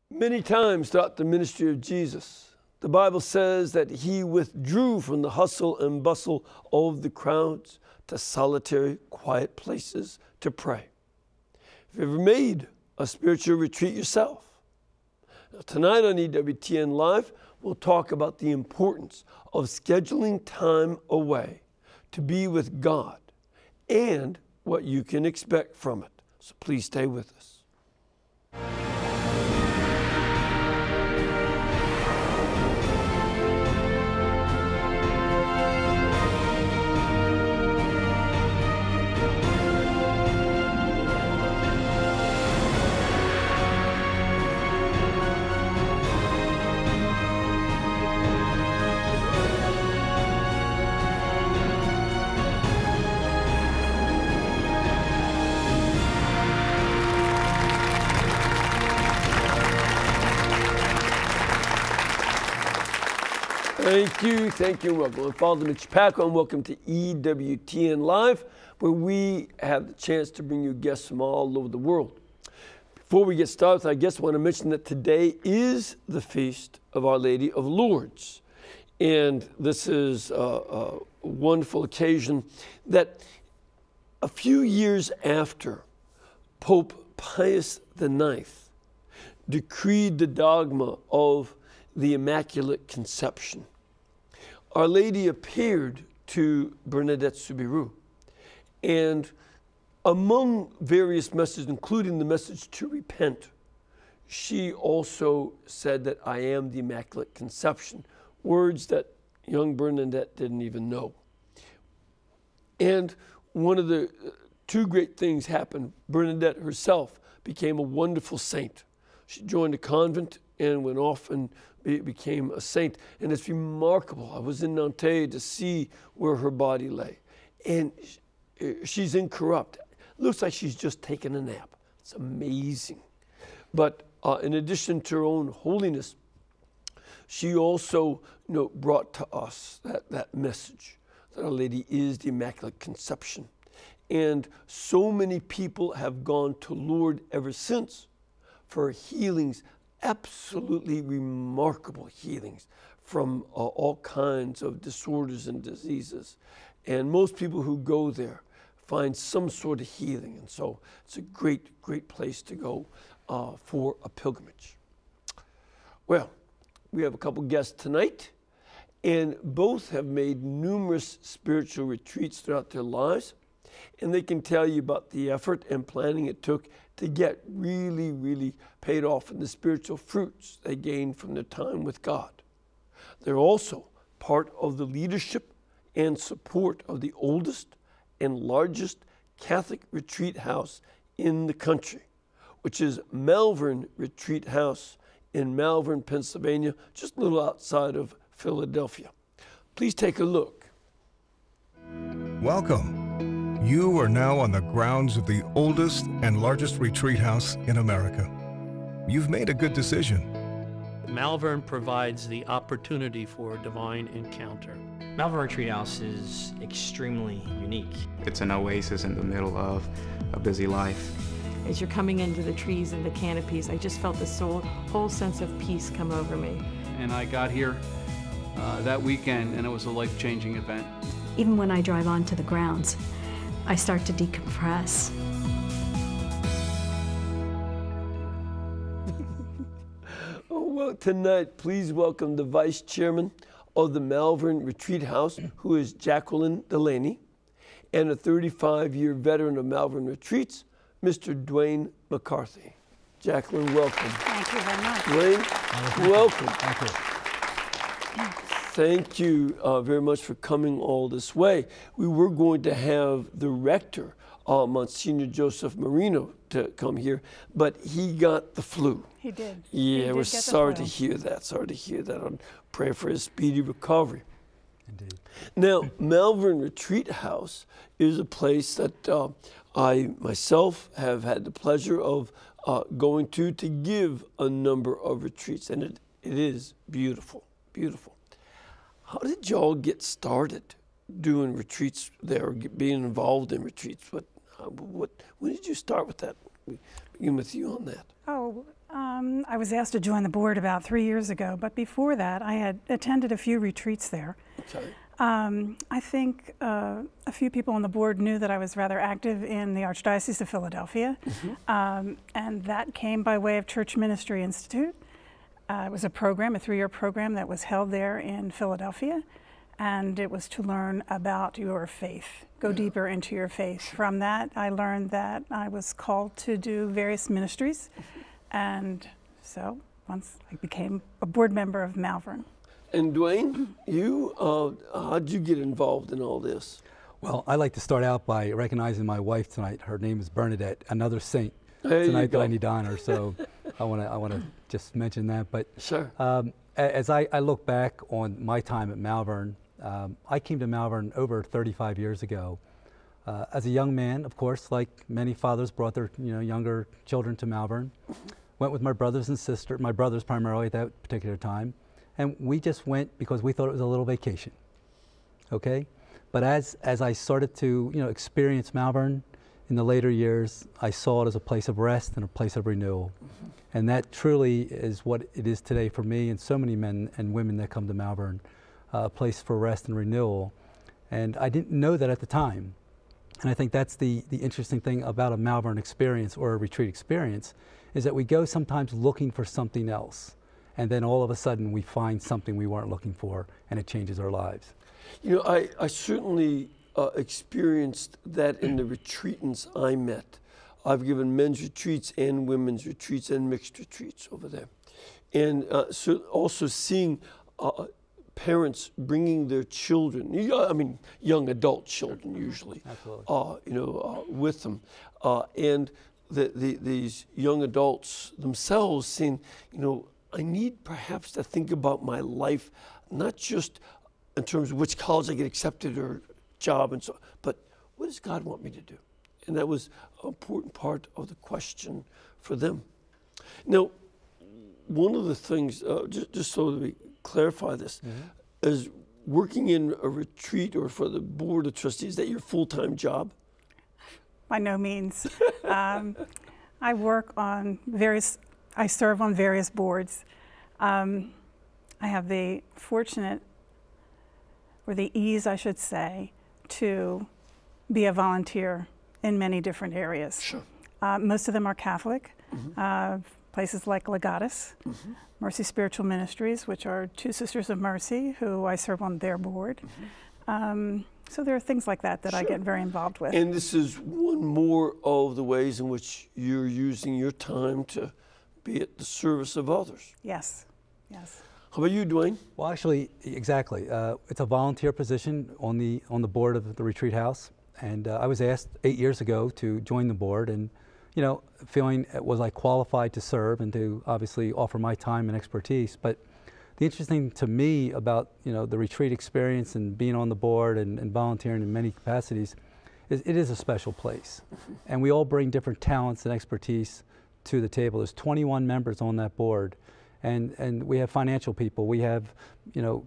Many times throughout the ministry of Jesus, the Bible says that he withdrew from the hustle and bustle of the crowds to solitary, quiet places to pray. Have you ever made a spiritual retreat yourself? Now, tonight on EWTN Live, we'll talk about the importance of scheduling time away to be with God and what you can expect from it. So please stay with us. Thank you, welcome. I'm Father Mitch Pacwa, and welcome to EWTN Live, where we have the chance to bring you guests from all over the world. Before we get started, I guess I want to mention that today is the Feast of Our Lady of Lourdes. And this is a wonderful occasion that a few years after Pope Pius IX decreed the dogma of the Immaculate Conception, Our Lady appeared to Bernadette Soubirous, and among various messages, including the message to repent, she also said that I am the Immaculate Conception, words that young Bernadette didn't even know. And one of the two great things happened. Bernadette herself became a wonderful saint. She joined a convent and went off and became a saint. And it's remarkable. I was in Nantes to see where her body lay. And she's incorrupt. Looks like she's just taken a nap. It's amazing. But in addition to her own holiness, she also brought to us that message that Our Lady is the Immaculate Conception. And so many people have gone to Lourdes ever since for healings, absolutely remarkable healings from all kinds of disorders and diseases. And most people who go there find some sort of healing. And so it's a great, great place to go for a pilgrimage. Well, we have a couple guests tonight, and both have made numerous spiritual retreats throughout their lives. And they can tell you about the effort and planning it took to get really, really paid off in the spiritual fruits they gained from their time with God. They're also part of the leadership and support of the oldest and largest Catholic retreat house in the country, which is Malvern Retreat House in Malvern, Pennsylvania, just a little outside of Philadelphia. Please take a look. Welcome. You are now on the grounds of the oldest and largest retreat house in America. You've made a good decision. Malvern provides the opportunity for divine encounter. Malvern Retreat House is extremely unique. It's an oasis in the middle of a busy life. As you're coming into the trees and the canopies, I just felt this whole sense of peace come over me. And I got here that weekend, and it was a life-changing event. Even when I drive onto the grounds, I start to decompress. Well, tonight, please welcome the Vice Chairman of the Malvern Retreat House, who is Jacqueline Delaney, and a 35-year veteran of Malvern Retreats, Mr. DUANE McCarthy. Jacqueline, welcome. Thank you very much. DUANE, welcome. Thank you. Thank you very much for coming all this way. We were going to have the rector, Monsignor Joseph Marino, to come here, but he got the flu. He did. Yeah, we're sorry to hear that. Sorry to hear that. I'll pray for his speedy recovery. Indeed. Now, Malvern Retreat House is a place that I myself have had the pleasure of going to give a number of retreats, and it is beautiful, beautiful. How did y'all get started doing retreats there, being involved in retreats? When did you start with that? We begin with you on that. Oh, I was asked to join the board about 3 years ago, but before that I had attended a few retreats there. Okay. I think a few people on the board knew that I was rather active in the Archdiocese of Philadelphia, and that came by way of Church Ministry Institute. It was a program, a 3-year program that was held there in Philadelphia, and it was to learn about your faith, go deeper into your faith. From that, I learned that I was called to do various ministries, and so once I became a board member of Malvern. And Duane, you, how'd you get involved in all this? Well, I'd like to start out by recognizing my wife tonight. Her name is Bernadette, another saint There tonight that I need to honor. So I want to just mention that. But sure. As I look back on my time at Malvern, I came to Malvern over 35 years ago. As a young man, of course, like many fathers brought their younger children to Malvern. Went with my brothers and sisters, my brothers primarily at that particular time. And we just went because we thought it was a little vacation, okay? But as I started to experience Malvern in the later years, I saw it as a place of rest and a place of renewal. And that truly is what it is today for me and so many men and women that come to Malvern, a place for rest and renewal. And I didn't know that at the time. And I think that's the interesting thing about a Malvern experience or a retreat experience, is that we go sometimes looking for something else. And then all of a sudden we find something we weren't looking for, and it changes our lives. You know, I certainly experienced that in the retreatants I met. I've given men's retreats and women's retreats and mixed retreats over there. And so also seeing parents bringing their children, I mean, young adult children usually, with them. And these young adults themselves saying, I need perhaps to think about my life, not just in terms of which college I get accepted or job and so, but what does God want me to do? And that was an important part of the question for them. Now, one of the things, just so that we clarify this, is working in a retreat or for the Board of Trustees, is that your full-time job? By no means. I work on I serve on various boards. I have the fortunate, or the ease I should say, to be a volunteer in many different areas. Sure. Most of them are Catholic. Places like Legatus, Mercy Spiritual Ministries, which are two Sisters of Mercy, who I serve on their board. So there are things like that I get very involved with. And this is one more of the ways in which you're using your time to be at the service of others. Yes, yes. How about you, Duane? Well, actually, exactly. It's a volunteer position on the board of the retreat house, and I was asked 8 years ago to join the board, and feeling was I qualified to serve and to obviously offer my time and expertise. But the interesting to me about the retreat experience and being on the board and volunteering in many capacities is it is a special place, and we all bring different talents and expertise to the table. There's 21 members on that board, and we have financial people, we have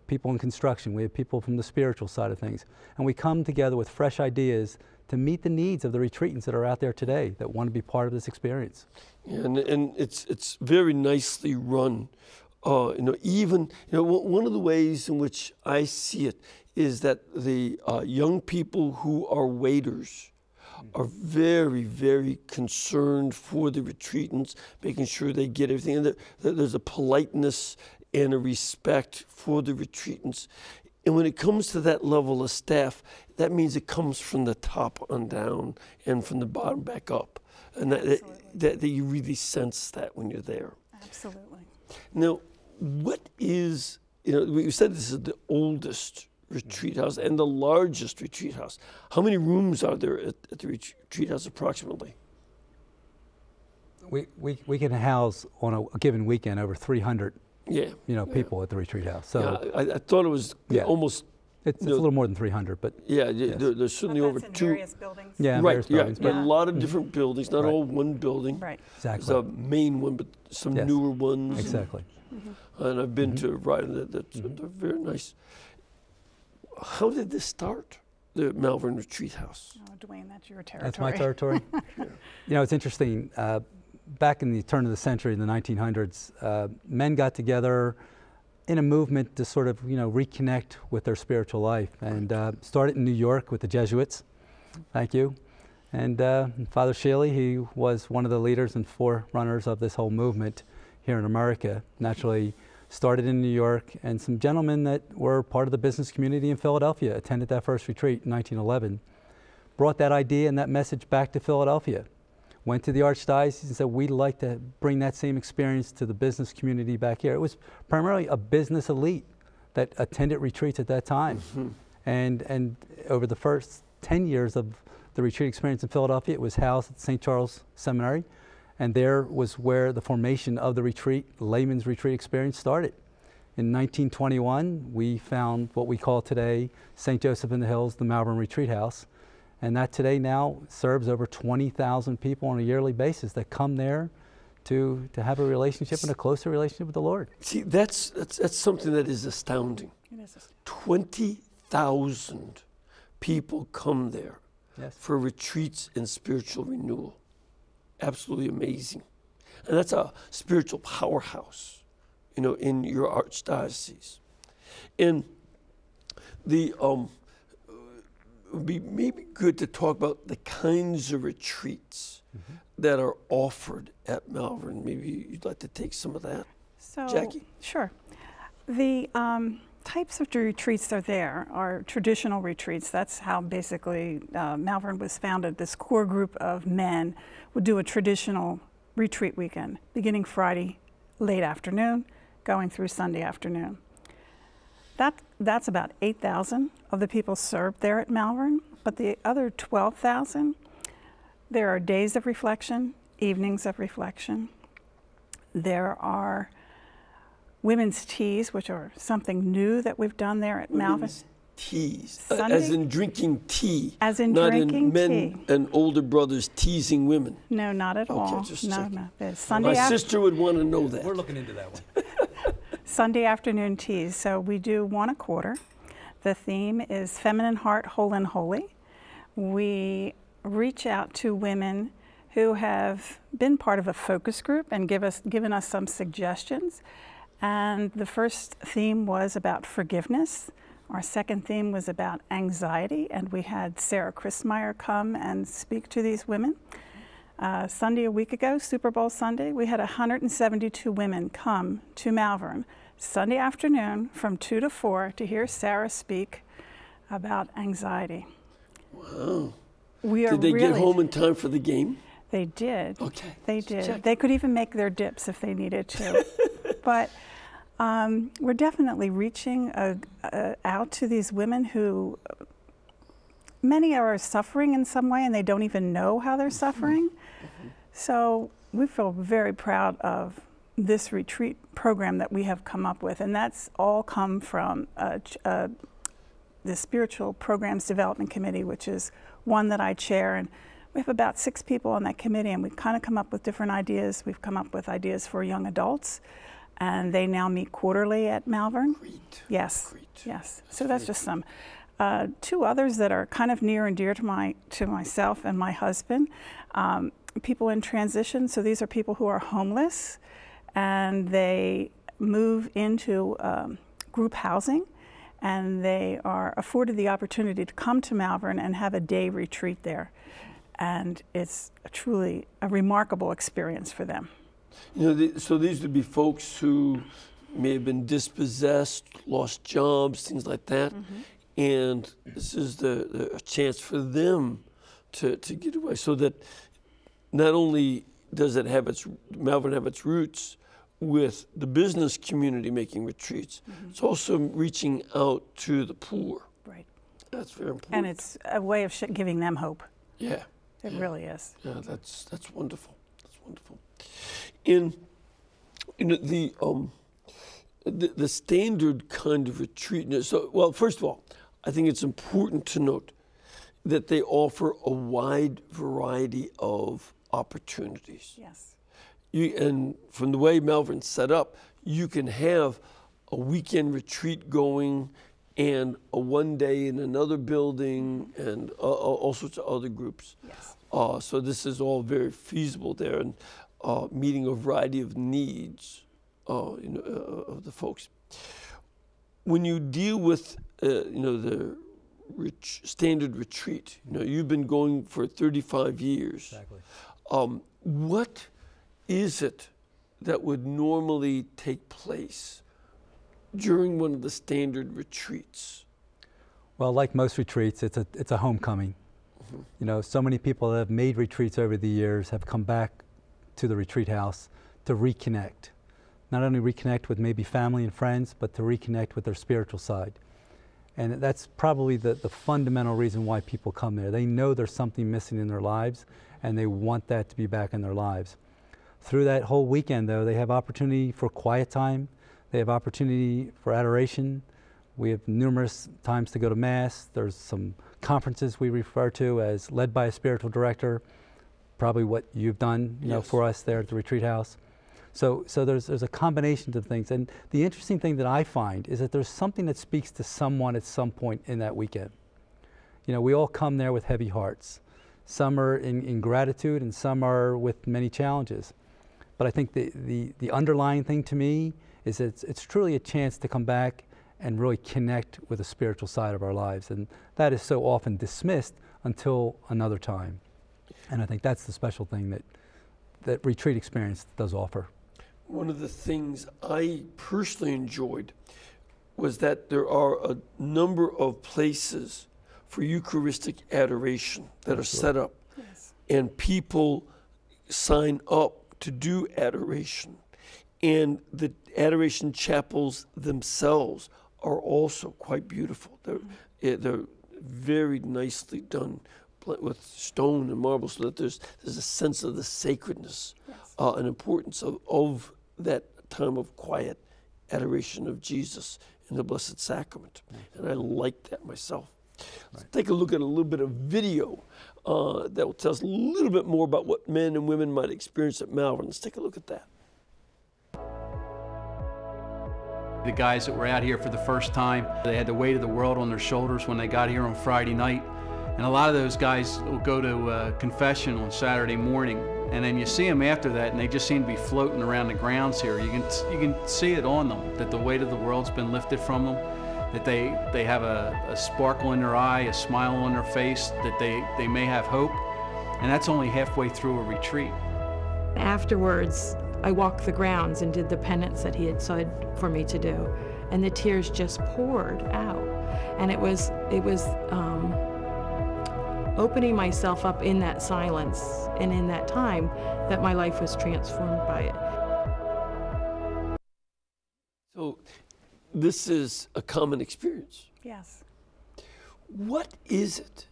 people in construction, we have people from the spiritual side of things, and we come together with fresh ideas to meet the needs of the retreatants that are out there today that want to be part of this experience. Yeah, and it's very nicely run. One of the ways in which I see it is that the young people who are waiters are very, very concerned for the retreatants, making sure they get everything. And there's a politeness and a respect for the retreatants. And when it comes to that level of staff, that means it comes from the top on down and from the bottom back up. And that you really sense that when you're there. Absolutely. Now, what is, we said this is the oldest retreat house and the largest retreat house. How many rooms are there at the retreat house approximately? We can house on a given weekend over 300 people at the retreat house. So I thought it was almost. It's a little more than 300, but yes. There's certainly over in 2 various buildings. Yeah, right. Buildings, but a lot of different buildings, not all one building. Right. Exactly. There's a main one, but some newer ones. Exactly. And I've been to ride in that. They're very nice. How did this start, the Malvern Retreat House? Oh, Duane, that's your territory. That's my territory. It's interesting. back in the turn of the century, in the 1900s, men got together in a movement to sort of, reconnect with their spiritual life, and started in New York with the Jesuits. Thank you. And Father Shealy, he was one of the leaders and forerunners of this whole movement here in America. Naturally started in New York, and some gentlemen that were part of the business community in Philadelphia attended that first retreat in 1911, brought that idea and that message back to Philadelphia. Went to the Archdiocese and said, we'd like to bring that same experience to the business community back here. It was primarily a business elite that attended retreats at that time. And over the first 10 years of the retreat experience in Philadelphia, it was housed at St. Charles Seminary, and there was where the formation of the retreat, layman's retreat experience, started. In 1921, we found what we call today St. Joseph in the Hills, the Malvern Retreat House. And that today now serves over 20,000 people on a yearly basis that come there to have a relationship and a closer relationship with the Lord. See, that's something that is astounding. It is. 20,000 people come there for retreats and spiritual renewal. Absolutely amazing. And that's a spiritual powerhouse, in your archdiocese. And the it would be maybe good to talk about the kinds of retreats that are offered at Malvern. Maybe you'd like to take some of that, Jackie? Sure. The types of retreats that are there are traditional retreats. That's how basically Malvern was founded. This core group of men would do a traditional retreat weekend, beginning Friday late afternoon, going through Sunday afternoon. That's about 8,000 of the people served there at Malvern, but the other 12,000, there are days of reflection, evenings of reflection. There are women's teas, which are something new that we've done there at Malvern. Teas, as in drinking tea. As in not drinking in men tea. And older brothers teasing women. No, not at all. Just no. My sister would want to know that. We're looking into that one. Sunday afternoon teas. So we do one a quarter. The theme is Feminine Heart, Whole and Holy. We reach out to women who have been part of a focus group and given us some suggestions. And the first theme was about forgiveness. Our second theme was about anxiety, and we had Sarah Christmeyer come and speak to these women. Sunday a week ago, Super Bowl Sunday, we had 172 women come to Malvern Sunday afternoon from 2 to 4 to hear Sarah speak about anxiety. Wow. Did they get home in time for the game? They did. Okay. They did. They could even make their dips if they needed to. But we're definitely reaching out to these women who, many are suffering in some way and they don't even know how they're suffering. So we feel very proud of this retreat program that we have come up with, and that's all come from the Spiritual Programs Development Committee, which is one that I chair, and we have about 6 people on that committee, and we've kind of come up with different ideas. We've come up with ideas for young adults, and they now meet quarterly at Malvern. Great. Yes. Great. Yes. So that's just some. 2 others that are kind of near and dear to myself and my husband. People in transition. So these are people who are homeless, and they move into group housing, and they are afforded the opportunity to come to Malvern and have a day retreat there. And it's truly a remarkable experience for them. So these would be folks who may have been dispossessed, lost jobs, things like that. And this is a chance for them to get away, so that not only does Malvern have its roots with the business community making retreats, it's also reaching out to the poor. Right. That's very important. And it's a way of giving them hope. Yeah. It really is. Yeah, that's wonderful. That's wonderful. In the standard kind of retreat. So, well, first of all, I think it's important to note that they offer a wide variety of opportunities. Yes. And from the way Malvern's set up, you can have a weekend retreat going and a one day in another building and all sorts of other groups. Yes. So this is all very feasible there. And meeting a variety of needs of the folks. When you deal with the standard retreat, you've been going for 35 years. Exactly. What is it that would normally take place during one of the standard retreats? Well, like most retreats, it's a homecoming. So many people that have made retreats over the years have come back to the retreat house to reconnect. Not only reconnect with maybe family and friends, but to reconnect with their spiritual side. And that's probably the fundamental reason why people come there. They know there's something missing in their lives, and they want that to be back in their lives. Through that whole weekend, though, they have opportunity for quiet time. They have opportunity for adoration. We have numerous times to go to Mass. There's some conferences we refer to as led by a spiritual director, probably what you've done for us there at the retreat house. So there's a combination of things. And the interesting thing that I find is that there's something that speaks to someone at some point in that weekend. We all come there with heavy hearts. Some are in gratitude and some are with many challenges. But I think the underlying thing to me is it's truly a chance to come back and really connect with the spiritual side of our lives. And that is so often dismissed until another time. And I think that's the special thing that retreat experience does offer. One of the things I personally enjoyed was that there are a number of places for Eucharistic adoration that are set up. Yes. And people sign up to do adoration. And the adoration chapels themselves are also quite beautiful. They're very nicely done with stone and marble, so that there's a sense of the sacredness and importance of that time of quiet adoration of Jesus in the Blessed Sacrament. And I like that myself. Let's take a look at a little bit of video that will tell us a little bit more about what men and women might experience at Malvern. Let's take a look at that. The guys that were out here for the first time, they had the weight of the world on their shoulders when they got here on Friday night. And a lot of those guys will go to confession on Saturday morning, and then you see them after that, and they just seem to be floating around the grounds here. You can see it on them, that the weight of the world's been lifted from them, that they have a sparkle in their eye, a smile on their face, that they may have hope, and that's only halfway through a retreat. Afterwards, I walked the grounds and did the penance that he had said for me to do, and the tears just poured out. And it was opening myself up in that silence and in that time that my life was transformed by it. So this is a common experience. Yes. What is it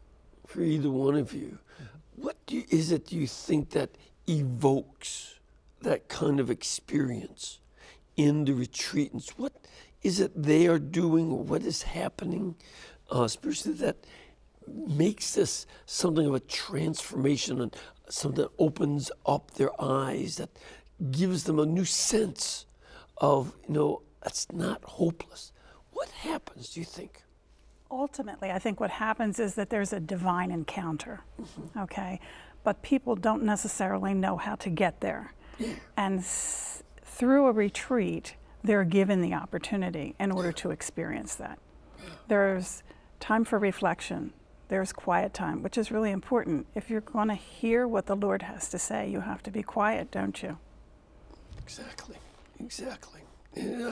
for either one of you? What is it you think that evokes that kind of experience in the retreatants? What is it they are doing, or what is happening spiritually that makes this something of a transformation and something that opens up their eyes, that gives them a new sense of, that's not hopeless? What happens, do you think? Ultimately, I think what happens is that there's a divine encounter, okay? But people don't necessarily know how to get there. And through a retreat, they're given the opportunity in order to experience that. There's time for reflection. There's quiet time, which is really important. If you're going to hear what the Lord has to say, you have to be quiet, don't you? Exactly, exactly.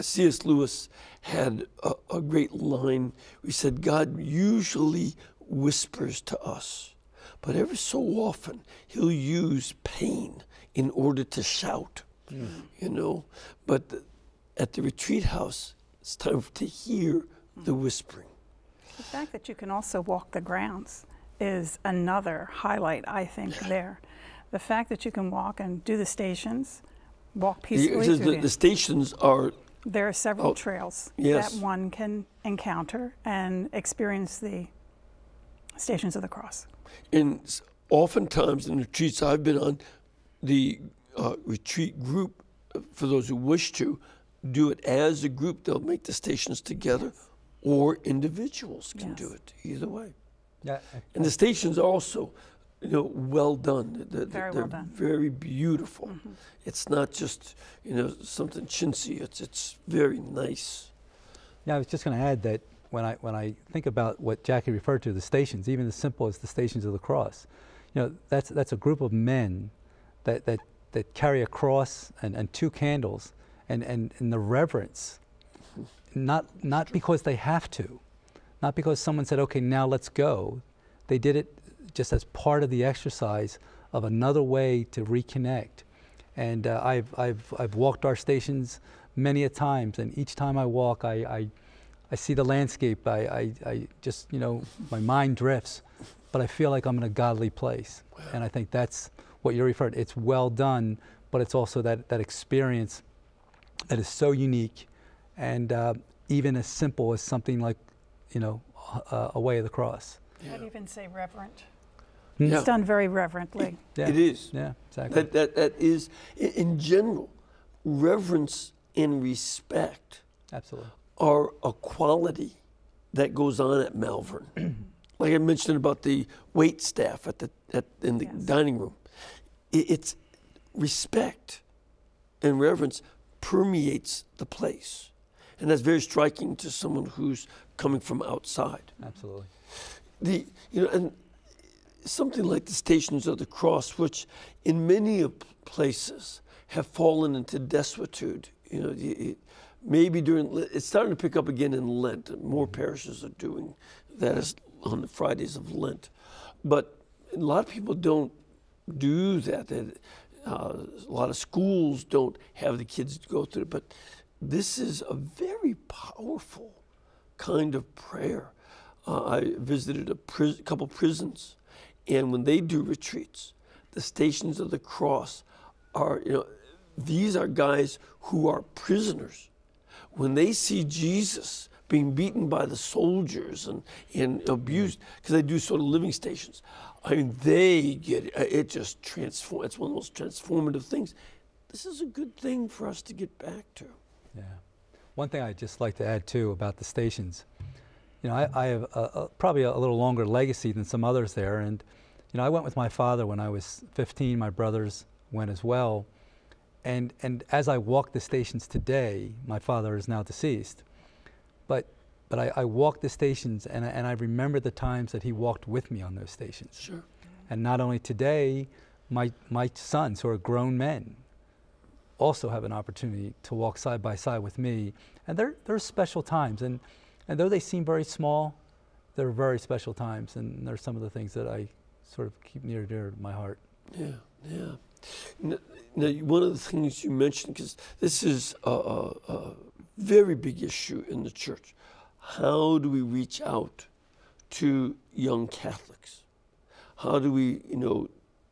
C.S. Lewis had a great line. He said, God usually whispers to us, but every so often he'll use pain in order to shout, But at the retreat house, it's time to hear the whispering. The fact that you can also walk the grounds is another highlight, I think, there. The fact that you can walk and do the stations, walk peacefully through the stations are... There are several trails that one can encounter and experience the Stations of the Cross. And oftentimes in retreats I've been on, the retreat group, for those who wish to, do it as a group. They'll make the stations together, or individuals can do it, either way. Yeah. And the stations also you know, well done. Very well done. Very beautiful. Mm-hmm. It's not just, you know, something chintzy. It's very nice. Yeah, I was just going to add that when I think about what Jackie referred to, the stations, even as simple as the Stations of the Cross, you know, that's a group of men that carry a cross and two candles, and the reverence, not because they have to, not because someone said, okay, now let's go. They did it just as part of the exercise of another way to reconnect. And I've walked our stations many a times, and each time I walk, I see the landscape. I just, you know, my mind drifts, but I feel like I'm in a godly place. Wow. And I think that's what you're referring to. It's well done, but it's also that experience that is so unique, and even as simple as something like, you know, a Way of the Cross. Yeah. I'd even say reverent. Yeah. It's done very reverently. Yeah. It is. Yeah, exactly. That is, in general, reverence and respect Absolutely. are a quality that goes on at Malvern. Like I mentioned about the wait staff in the dining room. It's respect and reverence permeates the place. And that's very striking to someone who's coming from outside. Absolutely. And something like the Stations of the Cross, which in many places have fallen into desuetude. You know, maybe it's starting to pick up again in Lent. More parishes are doing that is on the Fridays of Lent. But a lot of people don't do that. A lot of schools don't have the kids go through it. But this is a very powerful kind of prayer. I visited a couple prisons, and when they do retreats, the Stations of the Cross are, you know, these are guys who are prisoners. When they see Jesus being beaten by the soldiers and abused, because they do sort of living stations, I mean, they get it just transforms. It's one of the most transformative things. This is a good thing for us to get back to. Yeah. One thing I'd just like to add too about the stations, you know, I have probably a little longer legacy than some others there, and you know, I went with my father when I was 15. My brothers went as well, and as I walk the stations today, my father is now deceased, but I walk the stations, and I remember the times that he walked with me on those stations. Sure. And not only today, my sons, who are grown men, also have an opportunity to walk side by side with me, and they're special times, and though they seem very small, they're very special times, and they're some of the things that I sort of keep near and dear to my heart. Yeah, yeah. Now, one of the things you mentioned, because this is a very big issue in the church, how do we reach out to young Catholics? How do we, you know,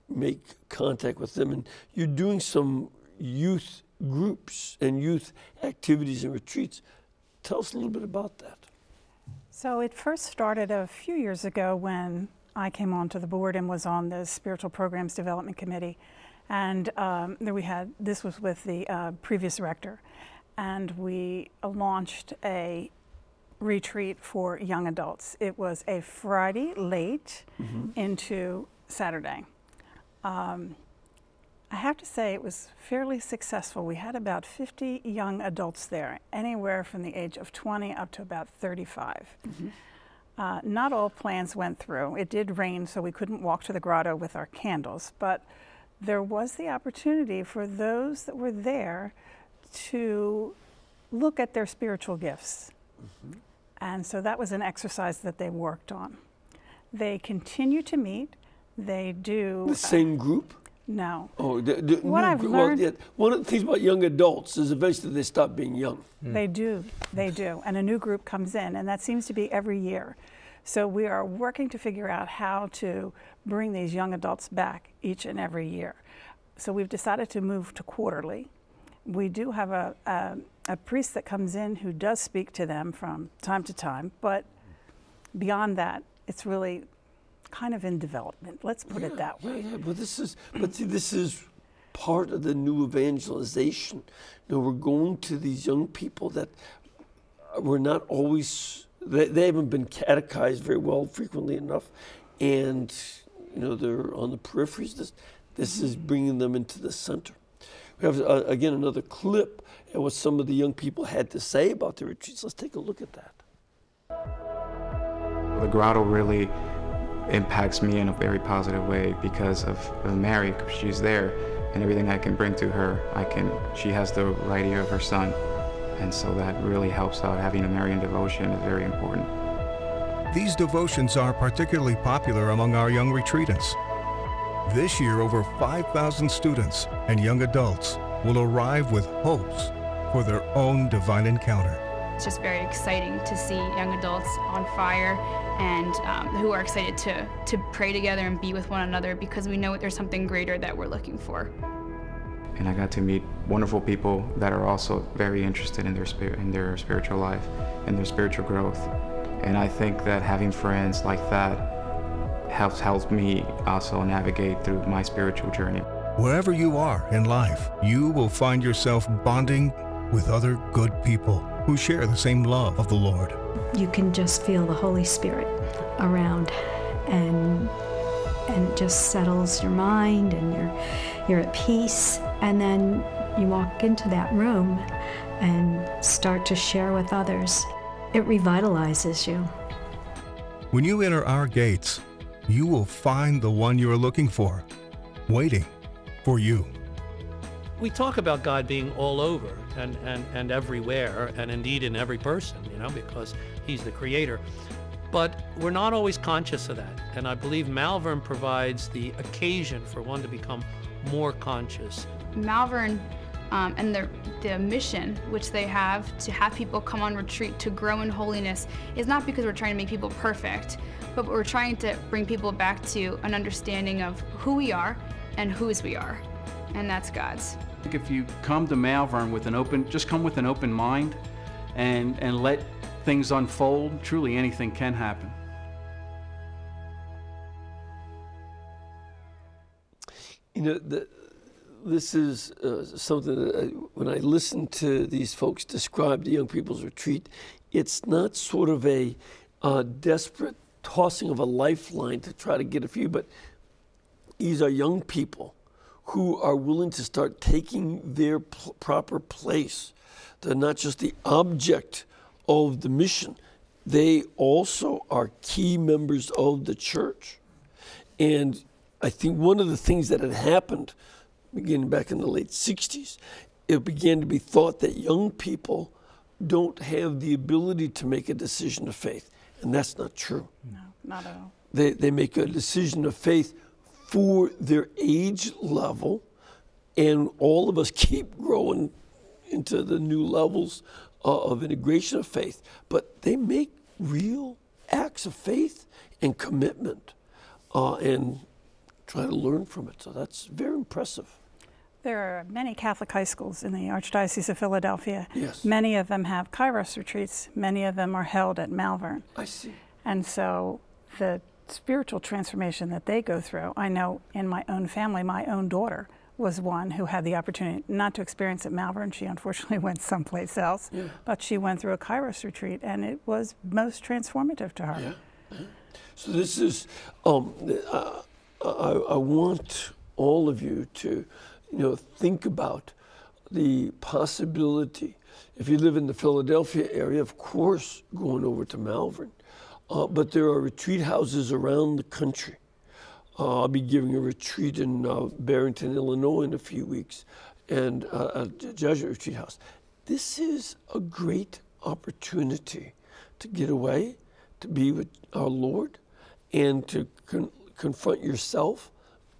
make contact with them? And you're doing some youth groups and youth activities and retreats. Tell us a little bit about that. So it first started a few years ago when I came onto the board and was on the Spiritual Programs Development Committee. And then this was with the previous rector. And we launched a retreat for young adults. It was a Friday late into Saturday. I have to say it was fairly successful. We had about 50 young adults there, anywhere from the age of 20 up to about 35. Not all plans went through. It did rain, so we couldn't walk to the grotto with our candles, but there was the opportunity for those that were there to look at their spiritual gifts. And so that was an exercise that they worked on. They continue to meet. They do... The same group? No. Oh, what I've learned... Well, yeah, one of the things about young adults is eventually they stop being young. They do. And a new group comes in, and that seems to be every year. So we are working to figure out how to bring these young adults back each and every year. So we've decided to move to quarterly. We do have a priest that comes in who does speak to them from time to time, but beyond that, it's really kind of in development. Let's put it that way. Yeah, but this is part of the new evangelization. You know, we're going to these young people that were not always, they haven't been catechized very well frequently enough, and you know, they're on the peripheries. This is bringing them into the center. We have, again, another clip at what some of the young people had to say about the retreats. Let's take a look at that. The grotto really impacts me in a very positive way because of Mary. She's there, and everything I can bring to her, she has the right ear of her son. And so that really helps out. Having a Marian devotion is very important. These devotions are particularly popular among our young retreatants. This year, over 5,000 students and young adults will arrive with hopes for their own divine encounter. It's just very exciting to see young adults on fire and who are excited to pray together and be with one another, because we know there's something greater that we're looking for. And I got to meet wonderful people that are also very interested in their spiritual life and their spiritual growth. And I think that having friends like that helps me also navigate through my spiritual journey. Wherever you are in life, you will find yourself bonding with other good people who share the same love of the Lord. You can just feel the Holy Spirit around, and it just settles your mind, and you're at peace. And then you walk into that room and start to share with others. It revitalizes you. When you enter our gates, you will find the one you are looking for, waiting for you. We talk about God being all over and everywhere, and indeed in every person, you know, because he's the creator. But we're not always conscious of that. And I believe Malvern provides the occasion for one to become more conscious. Malvern and the mission which they have to have people come on retreat to grow in holiness is not because we're trying to make people perfect, but we're trying to bring people back to an understanding of who we are and whose we are, and that's God's. I think if you come to Malvern with just come with an open mind and let things unfold, truly anything can happen. You know, this is something that when I listen to these folks describe the young people's retreat, it's not sort of a desperate tossing of a lifeline to try to get a few, but these are young people who are willing to start taking their proper place. They're not just the object of the mission. They also are key members of the church. And I think one of the things that had happened beginning back in the late 60s, it began to be thought that young people don't have the ability to make a decision of faith. And that's not true. No, not at all. They make a decision of faith for their age level, and all of us keep growing into the new levels of integration of faith. But they make real acts of faith and commitment and try to learn from it. So that's very impressive. There are many Catholic high schools in the Archdiocese of Philadelphia. Yes. Many of them have Kairos retreats. Many of them are held at Malvern. I see. And so the spiritual transformation that they go through, I know in my own family, my own daughter was one who had the opportunity not to experience at Malvern. She unfortunately went someplace else, but she went through a Kairos retreat, and it was most transformative to her. Yeah. So this is, I want all of you to, think about the possibility. If you live in the Philadelphia area, of course, going over to Malvern. But there are retreat houses around the country. I'll be giving a retreat in Barrington, Illinois in a few weeks, and a Jesuit retreat house. This is a great opportunity to get away, to be with our Lord, and to confront yourself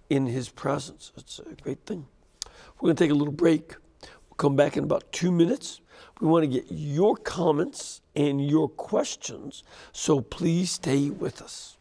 in His presence. It's a great thing. We're going to take a little break. We'll come back in about 2 minutes. We want to get your comments and your questions, so please stay with us.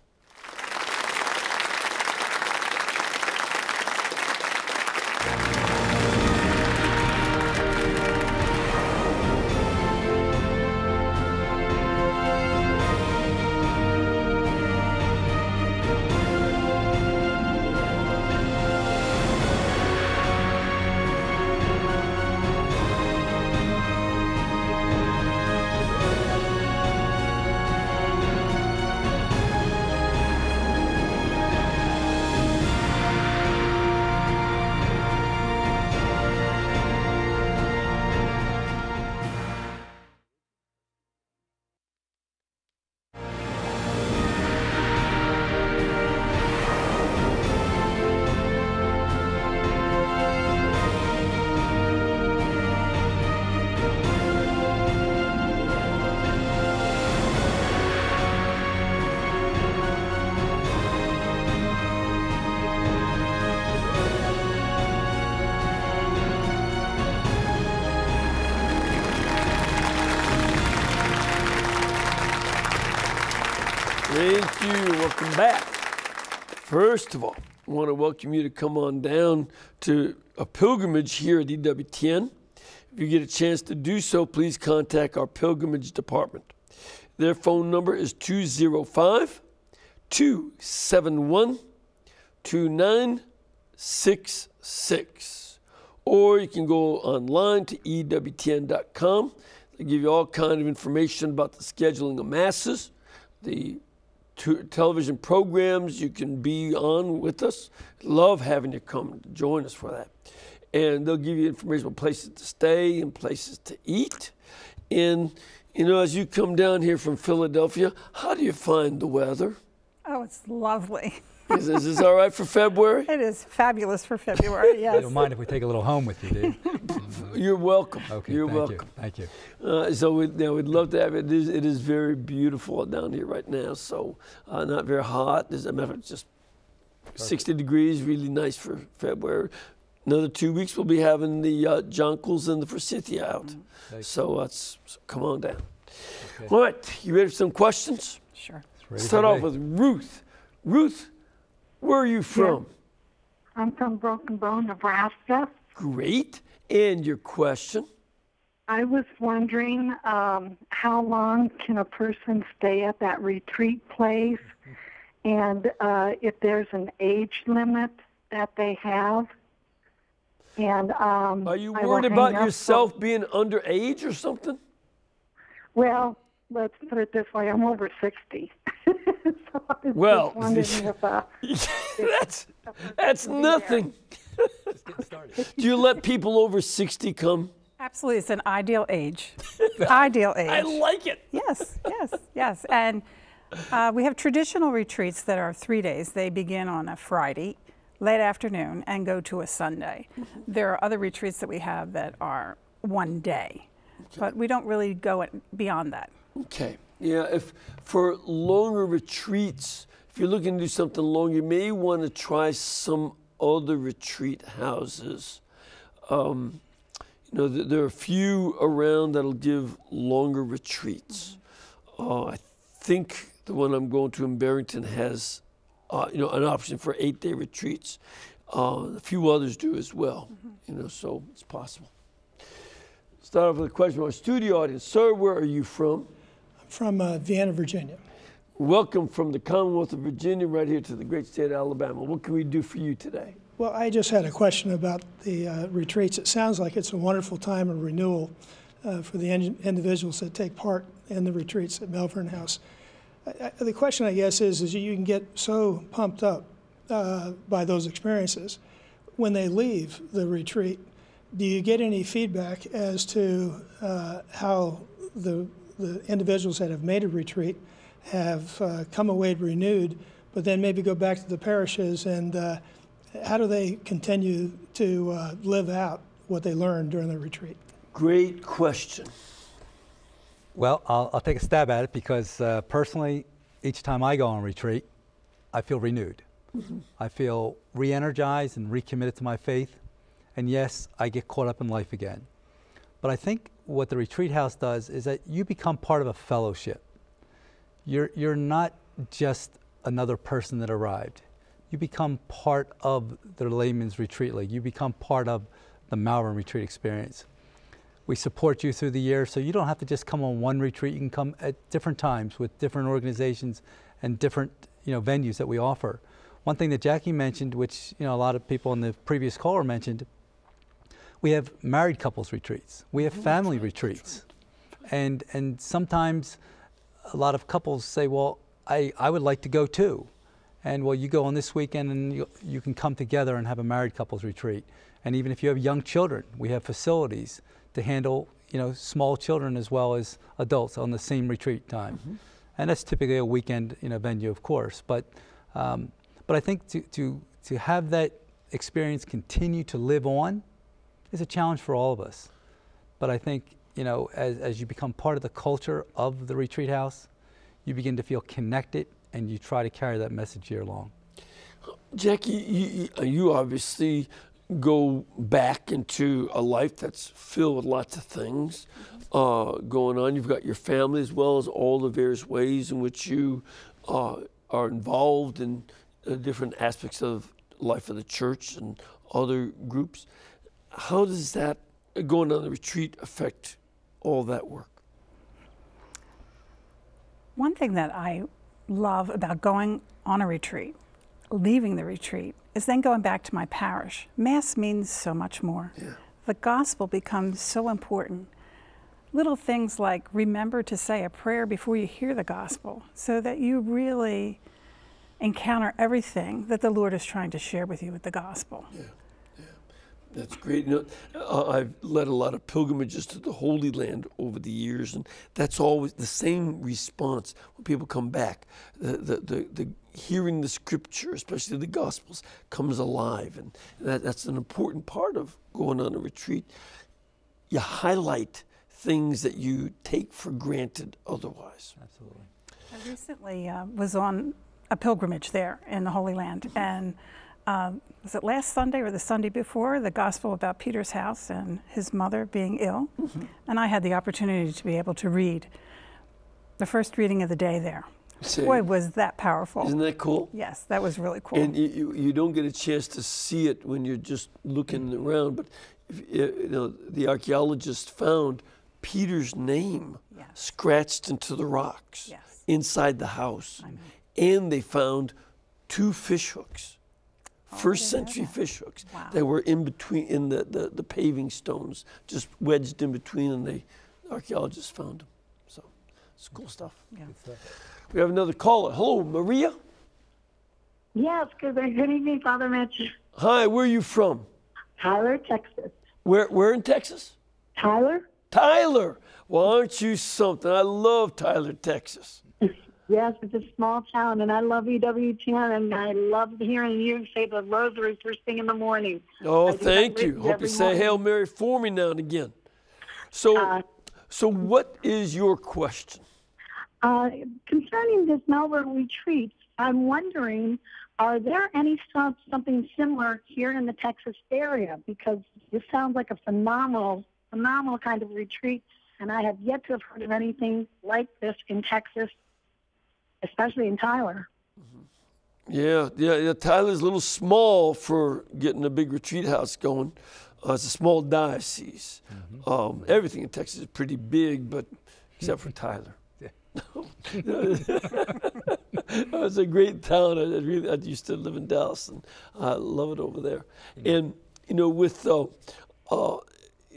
Thank you. Welcome back. First of all, I want to welcome you to come on down to a pilgrimage here at EWTN. If you get a chance to do so, please contact our pilgrimage department. Their phone number is 205-271-2966. Or you can go online to EWTN.com. They give you all kinds of information about the scheduling of masses, the television programs you can be on with us. Love having you come to join us for that. And they'll give you information about places to stay and places to eat. And, you know, as you come down here from Philadelphia, how do you find the weather? Oh, it's lovely. Is this all right for February? It is fabulous for February, yes. You don't mind if we take a little home with you, do you? You're welcome. Okay, You're welcome. Thank you. So we'd love to have it. It is very beautiful down here right now. So not very hot. As a matter of fact, just 60 degrees, really nice for February. Another 2 weeks, we'll be having the jonquils and the forsythia out. So come on down. Okay. All right, you ready for some questions? Sure. Start off with Ruth. Ruth, where are you from? Yes. I'm from Broken Bow, Nebraska. Great. And your question? I was wondering how long can a person stay at that retreat place, and if there's an age limit that they have. And are you worried about yourself being underage or something? Well, let's put it this way: I'm over 60. So well, if, that's nothing. Let's get started. Do you let people over 60 come? Absolutely, it's an ideal age. Ideal age. I like it. Yes, yes, yes. And we have traditional retreats that are 3 days. They begin on a Friday, late afternoon, and go to a Sunday. There are other retreats that we have that are 1 day, but we don't really go beyond that. Okay. Yeah, if for longer retreats, if you're looking to do something long, you may want to try some other retreat houses. You know, there are a few around that'll give longer retreats. I think the one I'm going to in Barrington has, you know, an option for 8-day retreats. A few others do as well. You know, so it's possible. Start off with a question from our studio audience. Sir, where are you from? From Vienna, Virginia. Welcome from the Commonwealth of Virginia right here to the great state of Alabama. What can we do for you today? Well, I just had a question about the retreats. It sounds like it's a wonderful time of renewal for the individuals that take part in the retreats at Malvern House. The question, I guess, is you can get so pumped up by those experiences. When they leave the retreat, do you get any feedback as to how the individuals that have made a retreat have come away renewed, but then maybe go back to the parishes, and how do they continue to live out what they learned during the retreat? Great question. Well, I'll take a stab at it because personally, each time I go on retreat, I feel renewed. I feel re-energized and recommitted to my faith. And yes, I get caught up in life again. But I think what the retreat house does is that you become part of a fellowship. You're not just another person that arrived. You become part of the Layman's Retreat League. You become part of the Malvern Retreat experience. We support you through the year, so you don't have to just come on one retreat. You can come at different times with different organizations and different venues that we offer. One thing that Jackie mentioned, which a lot of people in the previous caller mentioned, we have married couples retreats. We have family retreats. And sometimes a lot of couples say, well, I would like to go too. And well, you go on this weekend and you can come together and have a married couples retreat. And even if you have young children, we have facilities to handle small children as well as adults on the same retreat time. And that's typically a weekend venue, of course. But I think to have that experience continue to live on is a challenge for all of us. But I think as you become part of the culture of the retreat house, you begin to feel connected and you try to carry that message year long. Jackie, you obviously go back into a life that's filled with lots of things going on. You've got your family as well as all the various ways in which you are involved in different aspects of life of the church and other groups. How does that going on the retreat affect all that work? One thing that I love about going on a retreat, leaving the retreat, is then going back to my parish. Mass means so much more. Yeah. The gospel becomes so important. Little things like remember to say a prayer before you hear the gospel so that you really encounter everything that the Lord is trying to share with you with the gospel. Yeah, yeah, that's great. You know, I've led a lot of pilgrimages to the Holy Land over the years, and that's always the same response when people come back. The hearing the scripture, especially the Gospels, comes alive, and that's an important part of going on a retreat. You highlight things that you take for granted otherwise. Absolutely. I recently was on a pilgrimage there in the Holy Land, and was it last Sunday or the Sunday before, the gospel about Peter's house and his mother being ill, and I had the opportunity to be able to read the first reading of the day there. Boy, was that powerful. Isn't that cool? Yes, that was really cool. And you don't get a chance to see it when you're just looking around, but you know, the archaeologists found Peter's name scratched into the rocks inside the house. And they found 2 fish hooks, first century fish hooks that were in between, in the paving stones, just wedged in between, and the archaeologists found them. So it's cool stuff. Yeah. We have another caller. Hello, Maria. Yes, good evening, Father Mitch. Hi, where are you from? Tyler, Texas. Where in Texas? Tyler. Tyler. Well, aren't you something? I love Tyler, Texas. Yes, it's a small town, and I love EWTN, and I love hearing you say the rosary first thing in the morning. Oh, thank you. Hope you say Hail Mary for me now and again. So, so what is your question? Concerning this Malvern retreat, I'm wondering, are there any something similar here in the Texas area? Because this sounds like a phenomenal kind of retreat, and I have yet to have heard of anything like this in Texas, especially in Tyler. Yeah, Tyler's a little small for getting a big retreat house going. It's a small diocese. Everything in Texas is pretty big, but except for Tyler. It's a great town. I used to live in Dallas, and I love it over there. And you know, with you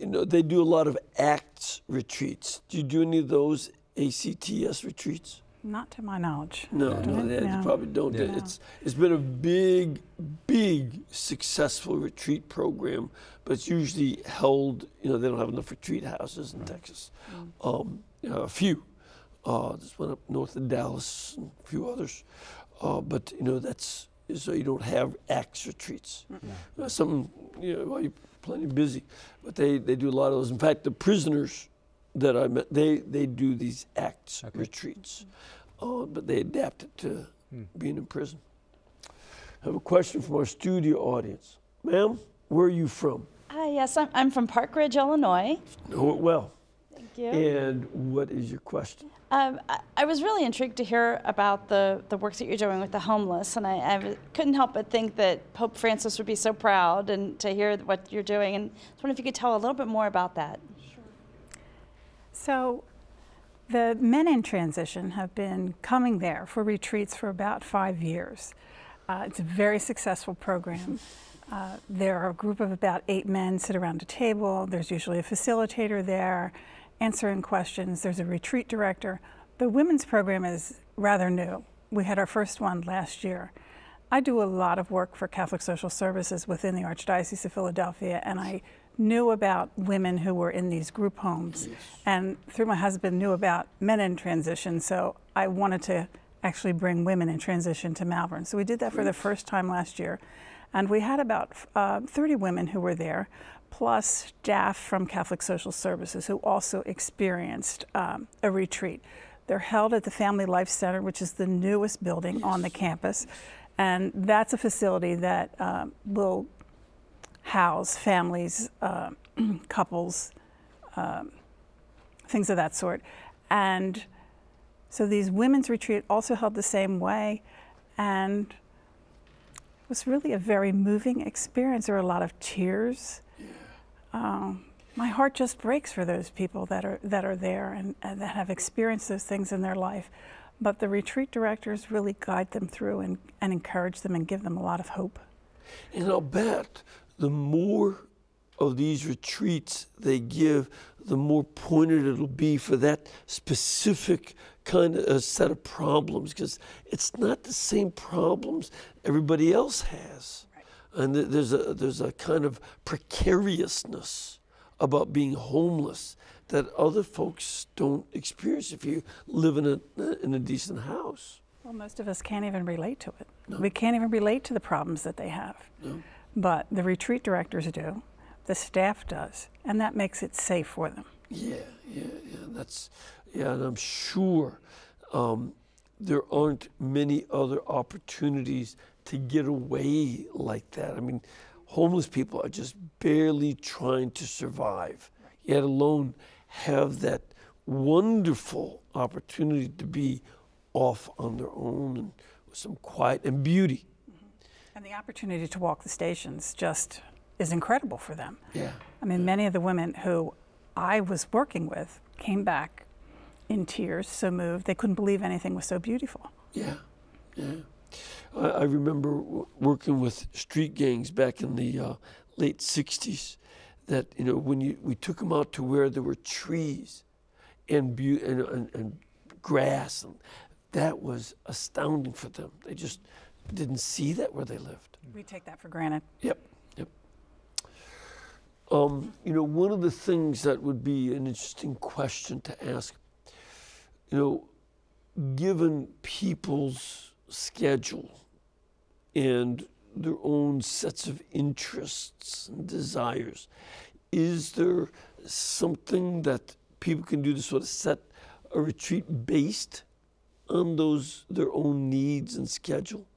know, they do a lot of ACTS retreats. Do you do any of those ACTS retreats? Not to my knowledge. No, they probably don't. Yeah. It's been a big successful retreat program, but it's usually held. You know, they don't have enough retreat houses in Texas. You know, a few. Just one up north of Dallas and a few others. But you know, that's so you don't have ACTS retreats. Some, you know, well, you're plenty busy, but they do a lot of those. In fact, the prisoners that I met, they do these ACTS retreats, but they adapt it to being in prison. I have a question from our studio audience. Ma'am, where are you from? Yes, I'm from Park Ridge, Illinois. Know it well. Thank you. And what is your question? I was really intrigued to hear about the work that you're doing with the homeless, and I couldn't help but think that Pope Francis would be so proud and to hear what you're doing, and I was wondering if you could tell a little bit more about that. Sure. So the men in transition have been coming there for retreats for about 5 years. It's a very successful program. There are a group of about 8 men sit around a table. There's usually a facilitator there answering questions. There's a retreat director. The women's program is rather new. We had our first one last year. I do a lot of work for Catholic Social Services within the Archdiocese of Philadelphia, and I knew about women who were in these group homes, and through my husband knew about men in transition, so I wanted to actually bring women in transition to Malvern. So we did that for the first time last year, and we had about 30 women who were there, plus staff from Catholic Social Services who also experienced a retreat. They're held at the Family Life Center, which is the newest building on the campus, and that's a facility that will house families, couples, things of that sort. And So these women's retreat also held the same way, and it was really a very moving experience. There were a lot of tears. My heart just breaks for those people that are there and that have experienced those things in their life. But the retreat directors really guide them through and encourage them and give them a lot of hope. And I'll bet the more of these retreats they give, the more pointed it'll be for that specific kind of set of problems, because it's not the same problems everybody else has. Right. And there's a kind of precariousness about being homeless that other folks don't experience if you live in a decent house. Well, most of us can't even relate to it. No. We can't even relate to the problems that they have. No. But the retreat directors do, the staff does, and that makes it safe for them. Yeah. And I'm sure there aren't many other opportunities to get away like that. I mean, homeless people are just barely trying to survive, yet alone have that wonderful opportunity to be off on their own and with some quiet and beauty. And the opportunity to walk the stations just is incredible for them. Yeah. I mean, many of the women who I was working with came back in tears, so moved. They couldn't believe anything was so beautiful. Yeah. I remember working with street gangs back in the late 60s, that, you know, when we took them out to where there were trees and grass, and that was astounding for them. They just didn't see that where they lived. We take that for granted. Yep. You know, one of the things that would be an interesting question to ask, you know, given people's schedule and their own sets of interests and desires, is there something that people can do to sort of set a retreat based on their own needs and schedule?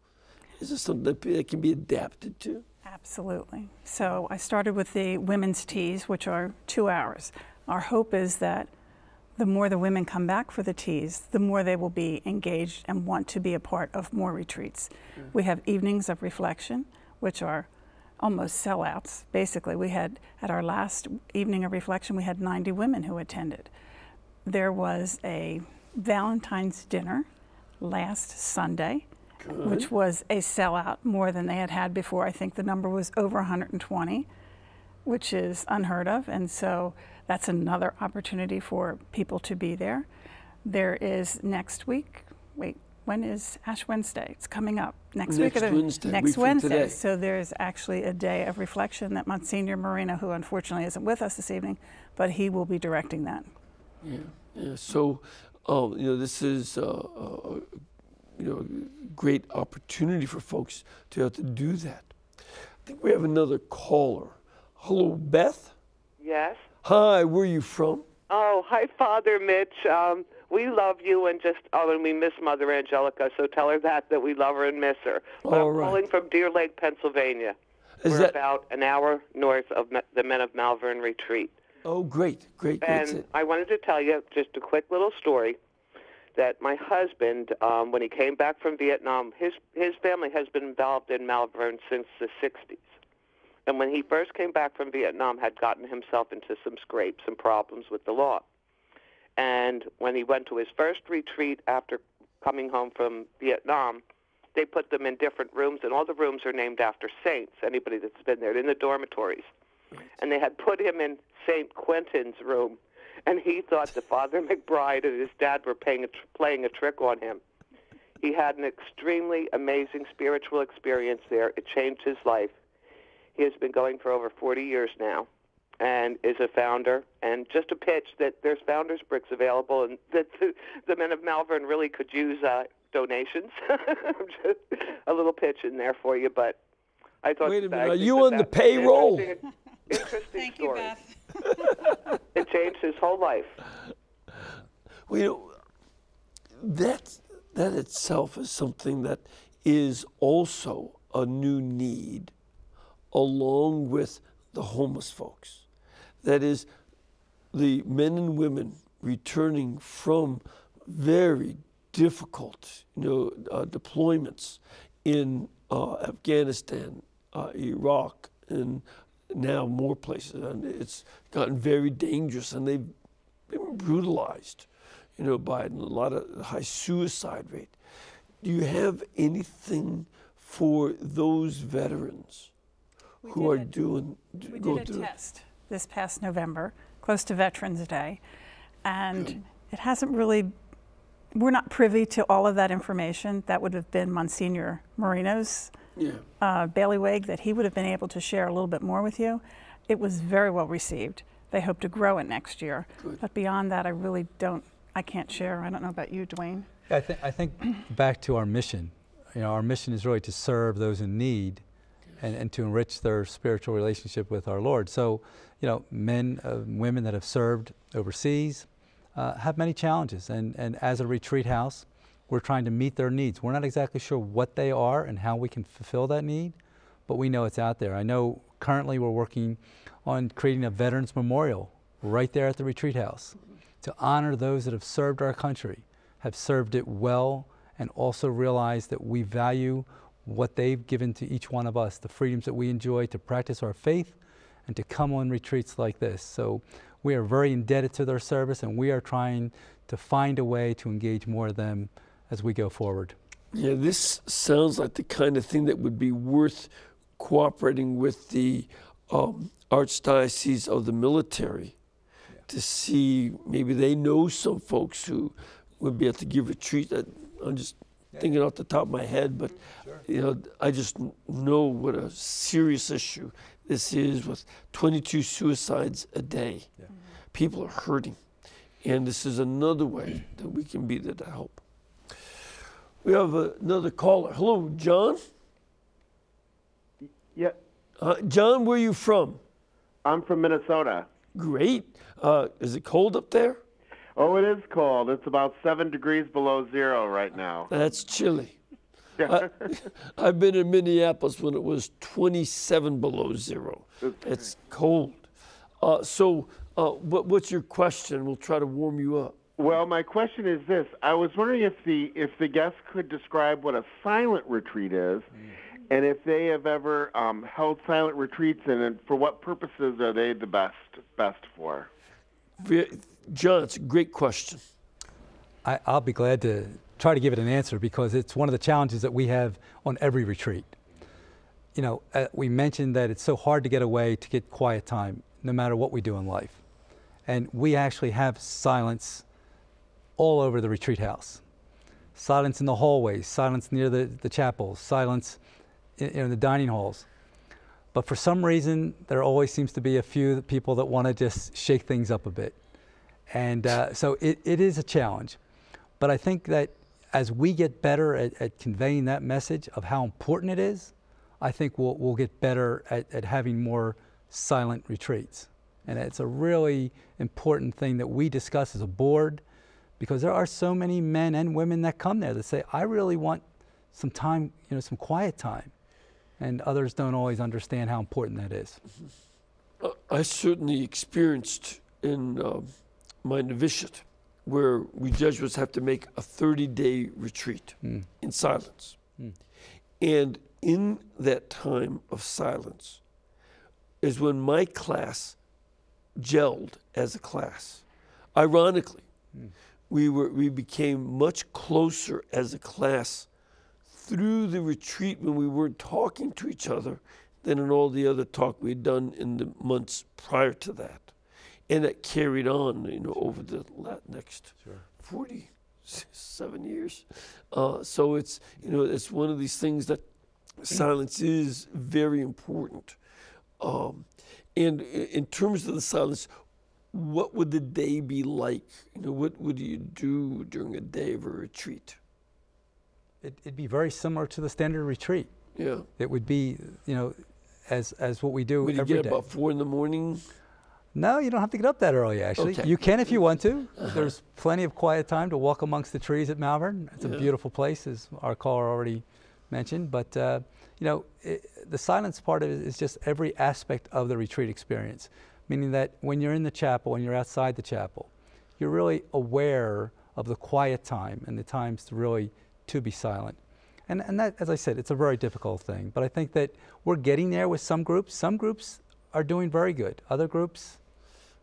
Is there something that can be adapted to? Absolutely. So I started with the women's teas, which are 2 hours. Our hope is that the more the women come back for the teas, the more they will be engaged and want to be a part of more retreats. We have evenings of reflection, which are almost sellouts. Basically, we had, at our last evening of reflection, we had 90 women who attended. There was a Valentine's dinner last Sunday, which was a sellout, more than they had before. I think the number was over 120, which is unheard of. And so that's another opportunity for people to be there. There is next week, when is Ash Wednesday? It's coming up. Next Wednesday. So there's actually a day of reflection that Monsignor Marino, who unfortunately isn't with us this evening, but he will be directing that. Yeah. So, you know, this is great opportunity for folks to have to do that. I think we have another caller. Hello, Beth? Yes. Hi, where are you from? Oh, hi, Father Mitch. We love you and and we miss Mother Angelica, so tell her that we love her and miss her. But I'm calling from Deer Lake, Pennsylvania. We're about an hour north of the Men of Malvern retreat. Oh, great. And I wanted to tell you just a quick little story that my husband, when he came back from Vietnam, his family has been involved in Malvern since the 60s. And when he first came back from Vietnam, had gotten himself into some scrapes and problems with the law. And when he went to his first retreat after coming home from Vietnam, they put them in different rooms, and all the rooms are named after saints, anybody that's been there, in the dormitories. And they had put him in St. Quentin's room, and he thought that Father McBride and his dad were playing a trick on him. He had an extremely amazing spiritual experience there. It changed his life. He has been going for over 40 years now and is a founder. And just a pitch that there's founders bricks available, and that the Men of Malvern really could use donations. Just a little pitch in there for you, but I thought... Wait a minute, are you on the payroll? Interesting story. It changed his whole life. Well, you know, that itself is something that is also a new need, along with the homeless folks. That is, the men and women returning from very difficult, deployments in Afghanistan, Iraq, and now more places. And it's gotten very dangerous, and they've been brutalized, by a lot of high suicide rate. Do you have anything for those veterans who are doing? We did a test this past November, close to Veterans Day, and it hasn't really. We're not privy to all of that information. That would have been Monsignor Marino's bailiwick, that he would have been able to share a little bit more with you. It was very well received. They hope to grow it next year. Good. But beyond that, I can't share. I don't know about you, Dwayne. I think back to our mission. Our mission is really to serve those in need and to enrich their spiritual relationship with our Lord. So, men, women that have served overseas, have many challenges, and as a retreat house, we're trying to meet their needs. We're not exactly sure what they are and how we can fulfill that need, but we know it's out there. I know currently we're working on creating a Veterans Memorial right there at the retreat house to honor those that have served our country, have served it well, and also realize that we value what they've given to each one of us, the freedoms that we enjoy to practice our faith and to come on retreats like this. So we are very indebted to their service, and we are trying to find a way to engage more of them as we go forward. Yeah, this sounds like the kind of thing that would be worth cooperating with the Archdiocese of the military to see, maybe they know some folks who would be able to give retreat. I'm just thinking off the top of my head, but I just know what a serious issue this is, with 22 suicides a day. Yeah. People are hurting, and this is another way that we can be there to help. We have another caller. Hello, John? Yeah. John, where are you from? I'm from Minnesota. Great. Is it cold up there? Oh, it is cold. It's about 7 degrees below zero right now. That's chilly. I've been in Minneapolis when it was 27 below zero. It's cold. So what's your question? We'll try to warm you up. Well, my question is this. I was wondering if the guests could describe what a silent retreat is, and if they have ever held silent retreats, and for what purposes are they the best for? John, it's a great question. I'll be glad to try to give it an answer, because it's one of the challenges that we have on every retreat. We mentioned that it's so hard to get away, to get quiet time, no matter what we do in life. And we actually have silence all over the retreat house. Silence in the hallways, silence near the chapels, silence in the dining halls. But for some reason, there always seems to be a few people that want to just shake things up a bit. And so it is a challenge. But I think that as we get better at conveying that message of how important it is, I think we'll get better at having more silent retreats. And it's a really important thing that we discuss as a board, because there are so many men and women that come there that say, I really want some time, some quiet time. And others don't always understand how important that is. I certainly experienced in my novitiate, where we Jesuits have to make a 30-day retreat in silence. And in that time of silence is when my class gelled as a class. Ironically, we became much closer as a class through the retreat, when we weren't talking to each other, than in all the other talk we'd done in the months prior to that. And that carried on, over the next 47 years. So it's, it's one of these things that silence is very important. And in terms of the silence, what would the day be like? What would you do during a day of a retreat? It'd be very similar to the standard retreat. Yeah. It would be, as what we do every day. Would you get about 4 in the morning? No, you don't have to get up that early, actually. Okay. You can if you want to. There's plenty of quiet time to walk amongst the trees at Malvern. It's a beautiful place, as our caller already mentioned. But, the silence part of it is just every aspect of the retreat experience, meaning that when you're in the chapel and you're outside the chapel, you're really aware of the quiet time and the times to really to be silent. And that, as I said, it's a very difficult thing. But I think that we're getting there with some groups. Some groups are doing very good. Other groups,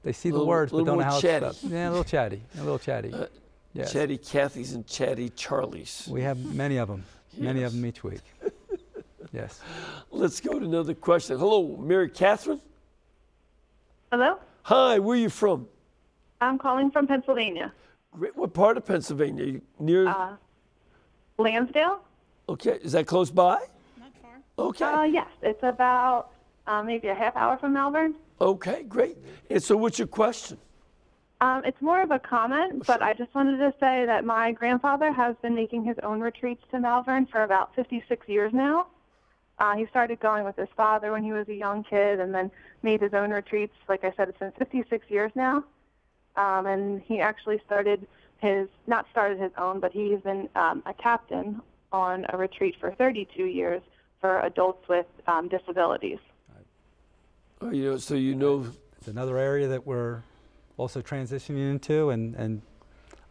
they see the words but don't know how chatty. it's spelled. Yeah, a little chatty. A little chatty. Yes. Chatty Cathys and chatty Charlies. We have many of them. Yes. Many of them each week. Yes. Let's go to another question. Hello, Mary Catherine. Hello? Hi, where are you from? I'm calling from Pennsylvania. Great. What part of Pennsylvania? You near? Lansdale? Okay, is that close by? Not far. Okay. Yes, it's about maybe a half hour from Malvern. Okay, great. And so what's your question? It's more of a comment, but I just wanted to say that my grandfather has been making his own retreats to Malvern for about 56 years now. He started going with his father when he was a young kid and then made his own retreats. Like I said, it's been 56 years now. And he actually not started his own, but he's been a captain on a retreat for 32 years for adults with disabilities. Oh, so you know. It's another area that we're also transitioning into, and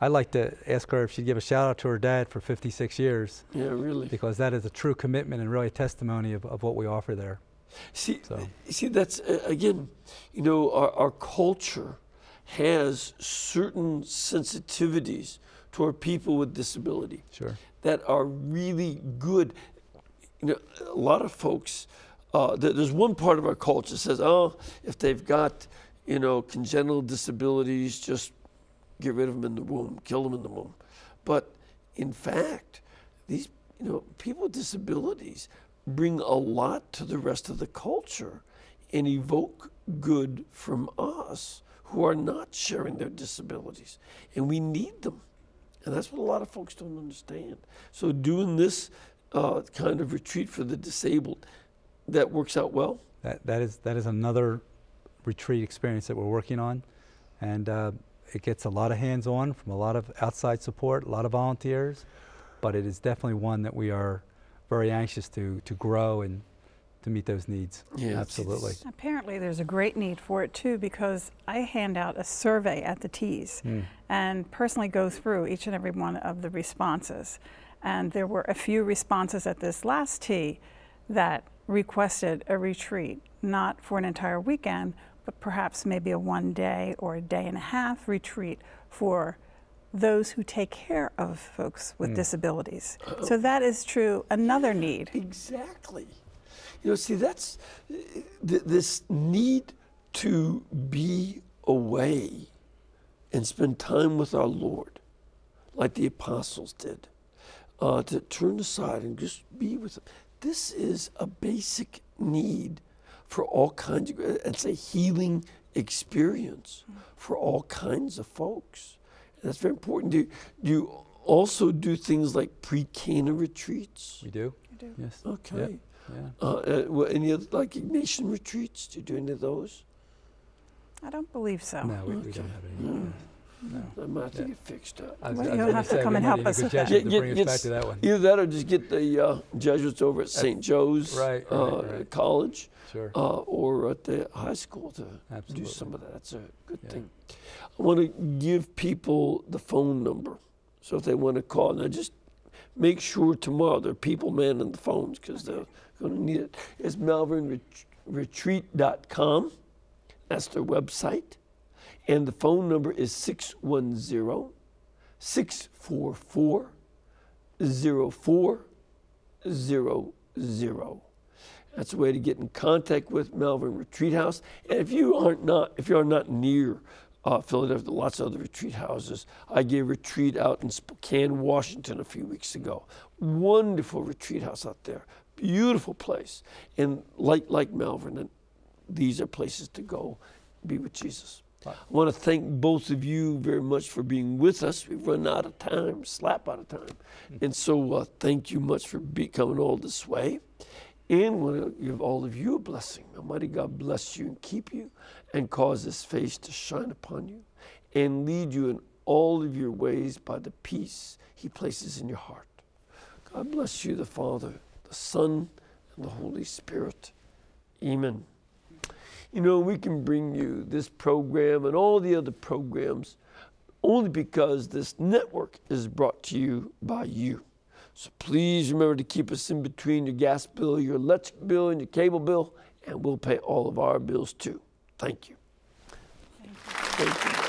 I'd like to ask her if she'd give a shout out to her dad for 56 years. Yeah, really. Because that is a true commitment and really a testimony of what we offer there. See, that's, again, you know, our culture has certain sensitivities toward people with disability. Sure. That are really good. You know, a lot of folks, there's one part of our culture that says, oh, if they've got, you know, congenital disabilities, just get rid of them in the womb, kill them in the womb. But in fact, these, you know, people with disabilities bring a lot to the rest of the culture and evoke good from us who are not sharing their disabilities. And we need them. And that's what a lot of folks don't understand. So doing this kind of retreat for the disabled, that works out well? That is another retreat experience that we're working on. And it gets a lot of hands-on from a lot of outside support, a lot of volunteers. But it is definitely one that we are very anxious to grow and to meet those needs. Yeah, absolutely. Apparently there's a great need for it too, because I hand out a survey at the teas and personally go through each and every one of the responses. And there were a few responses at this last tea that requested a retreat, not for an entire weekend, but perhaps maybe a 1 day or a day and a half retreat for those who take care of folks with disabilities. So that is true, another need. Exactly. You know, see, that's this need to be away and spend time with our Lord, like the apostles did, to turn aside and just be with Him. This is a basic need for all kinds of, it's a healing experience for all kinds of folks. And that's very important. Do you also do things like pre-Cana retreats? We do. We do. Yes. Okay. Yep. Yeah. Any other, like Ignatian retreats? Do you do any of those? I don't believe so. No, we don't have any. No. I might have to get fixed up. You'll have to come and help us with that. Bring us back to that one. Either that or just get the Jesuits over at St. Joe's College, sure. Or at the high school to do some of that. That's a good thing. I want to give people the phone number. So if they want to call, now just make sure tomorrow there are people manning the phones because they're going to need it. It's malvernretreat.com. That's their website. And the phone number is 610-644-0400. That's a way to get in contact with Malvern Retreat House. And if you are not near Philadelphia, lots of other retreat houses. I gave a retreat out in Spokane, Washington a few weeks ago. Wonderful retreat house out there. Beautiful place. And like Malvern, these are places to go be with Jesus. I want to thank both of you very much for being with us. We've run out of time, slap out of time. And so thank you much for coming all this way. And want to give all of you a blessing. Almighty God bless you and keep you and cause His face to shine upon you and lead you in all of your ways by the peace He places in your heart. God bless you, the Father, the Son, and the Holy Spirit. Amen. You know, we can bring you this program and all the other programs only because this network is brought to you by you. So please remember to keep us in between your gas bill, your electric bill, and your cable bill, and we'll pay all of our bills too. Thank you. Thank you.